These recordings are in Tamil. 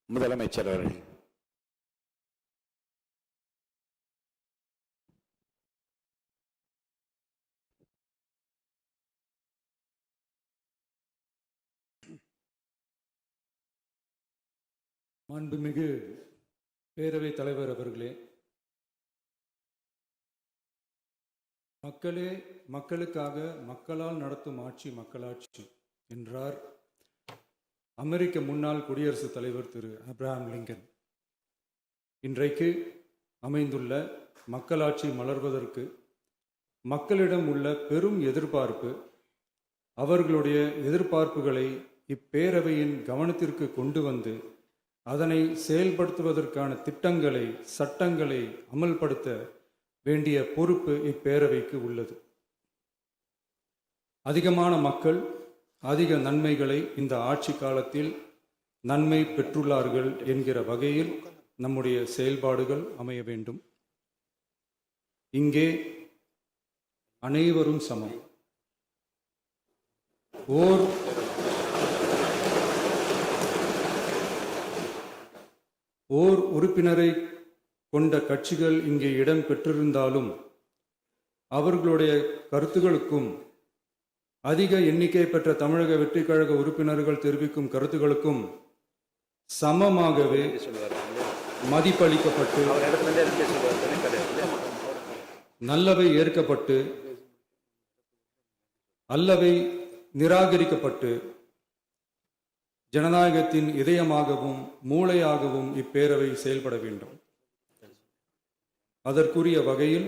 முதலமைச்சர் அவர்கள். மாண்புமிகு பேரவைத் தலைவர் அவர்களே, மக்களே மக்களுக்காக மக்களால் நடத்தும் ஆட்சி மக்களாட்சி என்றார் அமெரிக்க முன்னாள் குடியரசுத் தலைவர் திரு ஆப்ரஹாம் லிங்கன். இன்றைக்கு அமைந்துள்ள மக்களாட்சி மலர்வதற்கு மக்களிடம் உள்ள பெரும் எதிர்பார்ப்பு, அவர்களுடைய எதிர்பார்ப்புகளை இப்பேரவையின் கவனத்திற்கு கொண்டு வந்து அதனை செயல்படுத்துவதற்கான திட்டங்களை, சட்டங்களை அமல்படுத்த வேண்டிய பொறுப்பு இப்பேரவைக்கு உள்ளது. அதிகமான மக்கள் அதிக நன்மைகளை இந்த ஆட்சி காலத்தில் நன்மை பெற்றுள்ளார்கள் என்கிற வகையில் நம்முடைய செயல்பாடுகள் அமைய வேண்டும். இங்கே அனைவரும் சமம். ஓர் உறுப்பினரை கொண்ட கட்சிகள் இங்கே இடம் பெற்றிருந்தாலும் அவர்களுடைய கருத்துகளுக்கும் அதிக எண்ணிக்கை பெற்ற தமிழக வெற்றி கழக உறுப்பினர்கள் தெரிவிக்கும் கருத்துகளுக்கும் சமமாகவே மதிப்பளிக்கப்பட்டு நல்லவை ஏற்கப்பட்டு அல்லவை நிராகரிக்கப்பட்டு ஜனநாயகத்தின் இதயமாகவும் மூளையாகவும் இப்பேரவை செயல்பட வேண்டும். அதற்குரிய வகையில்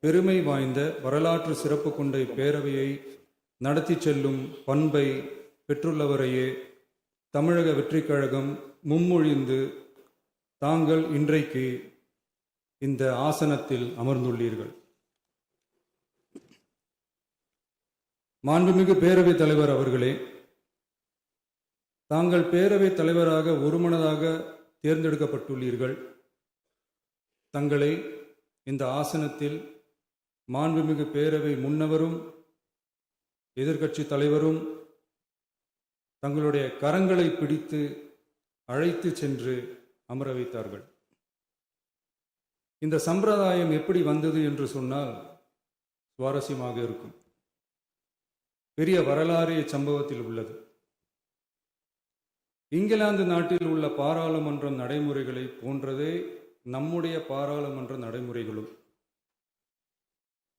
பெருமை வாய்ந்த வரலாற்று சிறப்பு கொண்ட இப்பேரவையை நடத்தி செல்லும் பண்பை பெற்றுள்ளவரையே தமிழக வெற்றி கழகம் முன்மொழிந்து தாங்கள் இன்றைக்கு இந்த ஆசனத்தில் அமர்ந்துள்ளீர்கள். மாண்புமிகு பேரவைத் தலைவர் அவர்களே, தாங்கள் பேரவைத் தலைவராக ஒருமனதாக தேர்ந்தெடுக்கப்பட்டுள்ளீர்கள். தங்களை இந்த ஆசனத்தில் மாண்புமிகு பேரவை முன்னவரும் எதிர்க்கட்சி தலைவரும் தங்களுடைய கரங்களை பிடித்து அழைத்து சென்று அமர வைத்தார்கள். இந்த சம்பிரதாயம் எப்படி வந்தது என்று சொன்னால் சுவாரஸ்யமாக இருக்கும். பெரிய வரலாறு சம்பவத்தில் உள்ளது. இங்கிலாந்து நாட்டில் உள்ள பாராளுமன்ற நடைமுறைகளை போன்றதே நம்முடைய பாராளுமன்ற நடைமுறைகளும்.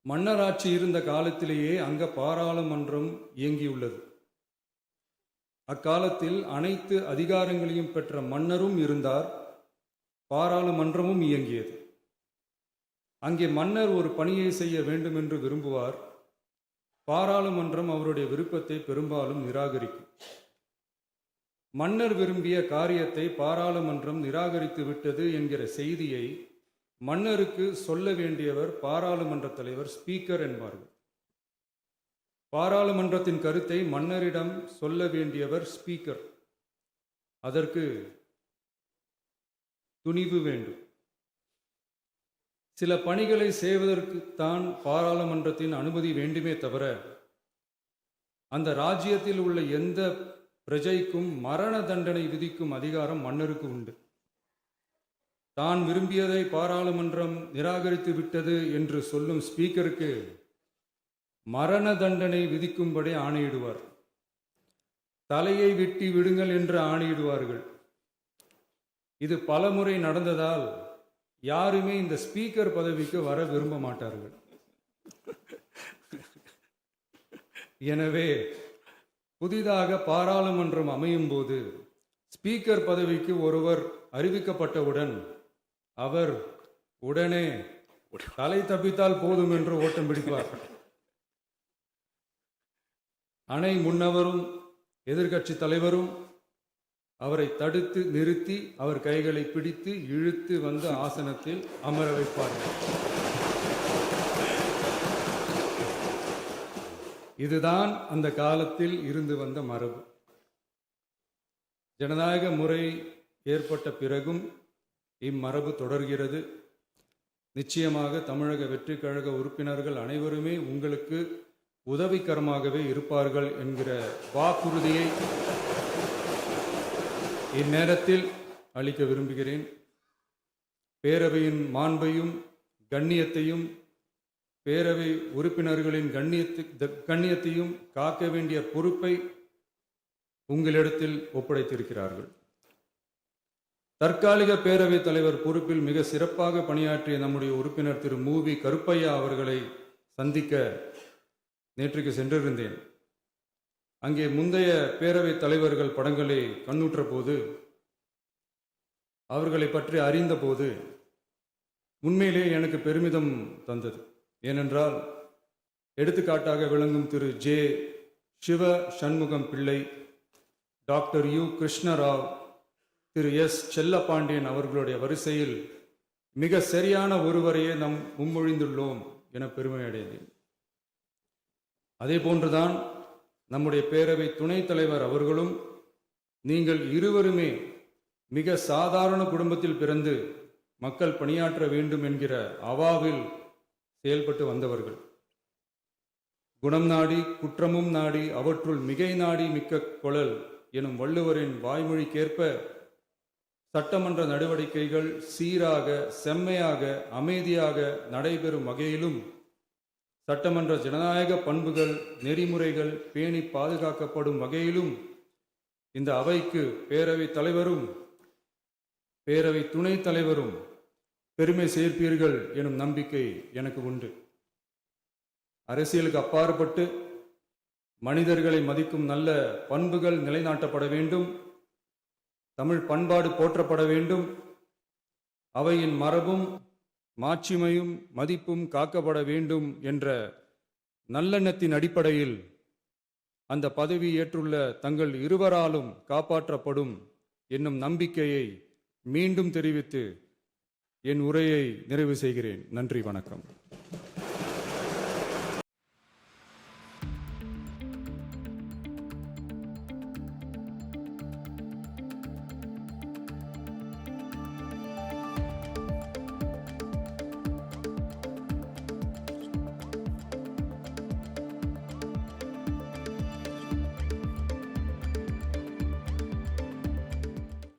மன்னராட்சி இருந்த காலத்திலேயே அங்க பாராளுமன்றம் இயங்கியுள்ளது. அக்காலத்தில் அனைத்து அதிகாரங்களையும் பெற்ற மன்னரும் இருந்தார், பாராளுமன்றமும் இயங்கியது. அங்கே மன்னர் ஒரு பணியை செய்ய வேண்டும் என்று விரும்புவார், பாராளுமன்றம் அவருடைய விருப்பத்தை பெரும்பாலும் நிராகரிக்கும். மன்னர் விரும்பிய காரியத்தை பாராளுமன்றம் நிராகரித்து விட்டது என்கிற செய்தியை மன்னருக்கு சொல்ல வேண்டியவர் பாராளுமன்ற தலைவர், ஸ்பீக்கர் என்பார்கள். பாராளுமன்றத்தின் கருத்தை மன்னரிடம் சொல்ல வேண்டியவர் ஸ்பீக்கர். அதற்கு துணிவு வேண்டும். சில பணிகளை செய்வதற்குத்தான் பாராளுமன்றத்தின் அனுமதி வேண்டுமே தவிர அந்த ராஜ்யத்தில் உள்ள எந்த பிரஜைக்கும் மரண தண்டனை விதிக்கும் அதிகாரம் மன்னருக்கு உண்டு. தான் விரும்பியதை பாராளுமன்றம் நிராகரித்து விட்டது என்று சொல்லும் ஸ்பீக்கருக்கு மரண தண்டனை விதிக்கும்படி ஆணையிடுவார். தலையை வெட்டி விடுங்கள் என்று ஆணையிடுவார்கள். இது பலமுறை நடந்ததால் யாருமே இந்த ஸ்பீக்கர் பதவிக்கு வர விரும்ப மாட்டார்கள். எனவே புதிதாக பாராளுமன்றம் அமையும் போது ஸ்பீக்கர் பதவிக்கு ஒருவர் அறிவிக்கப்பட்டவுடன் அவர் உடனே தலை தப்பித்தால் போதும் என்று ஓட்டம் பிடிப்பார். அணை முன்னவரும் எதிர்க்கட்சி தலைவரும் அவரை தடுத்து நிறுத்தி அவர் கைகளை பிடித்து இழுத்து வந்து ஆசனத்தில் அமர வைப்பார்கள். இதுதான் அந்த காலத்தில் இருந்து வந்த மரபு. ஜனநாயக முறை ஏற்பட்ட பிறகும் இம்மரபு தொடர்கிறது. நிச்சயமாக தமிழக வெற்றி கழக உறுப்பினர்கள் அனைவருமே உங்களுக்கு உதவிகரமாகவே இருப்பார்கள் என்கிற வாக்குறுதியை இந்நேரத்தில் அளிக்க விரும்புகிறேன். பேரவையின் மாண்பையும் கண்ணியத்தையும் பேரவை உறுப்பினர்களின் கண்ணியத்தையும் காக்க வேண்டிய பொறுப்பை உங்களிடத்தில் ஒப்படைத்திருக்கிறார்கள். தற்காலிக பேரவைத் தலைவர் பொறுப்பில் மிக சிறப்பாக பணியாற்றிய நம்முடைய உறுப்பினர் திரு மூவி கருப்பையா அவர்களை சந்திக்க நேற்றுக்கு சென்றிருந்தேன். அங்கே முந்தைய பேரவைத் தலைவர்கள் படங்களை கண்ணுற்ற போது, அவர்களை பற்றி அறிந்த போது உண்மையிலே எனக்கு பெருமிதம் தந்தது. ஏனென்றால் எடுத்துக்காட்டாக விளங்கும் திரு ஜே சிவ சண்முகம் பிள்ளை, டாக்டர் யு கிருஷ்ணராவ், திரு எஸ் செல்லப்பாண்டியன் அவர்களுடைய வரிசையில் மிக சரியான ஒருவரையே நாம் முன்மொழிந்துள்ளோம் என பெருமை அடைந்தேன். அதே போன்றுதான் நம்முடைய பேரவை துணைத் தலைவர் அவர்களும் நீங்கள் இருவருமே மிக சாதாரண குடும்பத்தில் பிறந்து மக்கள் பணியாற்ற வேண்டும் என்கிற அவாவில் செயல்பட்டு வந்தவர்கள். குணம் நாடி குற்றமும் நாடி அவற்றுள் மிகை நாடி மிக்க கொளல் எனும் வள்ளுவரின் வாய்மொழிக்கேற்ப சட்டமன்ற நடவடிக்கைகள் சீராக, செம்மையாக, அமைதியாக நடைபெறும் வகையிலும் சட்டமன்ற ஜனநாயக பண்புகள் நெறிமுறைகள் பேணி பாதுகாக்கப்படும் வகையிலும் இந்த அவைக்கு பேரவைத் தலைவரும் பேரவை துணைத் தலைவரும் பெருமை சேர்ப்பீர்கள் எனும் நம்பிக்கை எனக்கு உண்டு. அரசியலுக்கு அப்பாற்பட்டு மனிதர்களை மதிக்கும் நல்ல பண்புகள் நிலைநாட்டப்பட வேண்டும். தமிழ் பண்பாடு போற்றப்பட வேண்டும். அவையின் மரபும் மாட்சிமையும் மதிப்பும் காக்கப்பட வேண்டும் என்ற நல்லெண்ணத்தின் அடிப்படையில் அந்த பதவி ஏற்றுள்ள தங்கள் இருவராலும் காப்பாற்றப்படும் என்னும் நம்பிக்கையை மீண்டும் தெரிவித்து என் உரையை நிறைவு செய்கிறேன். நன்றி, வணக்கம்.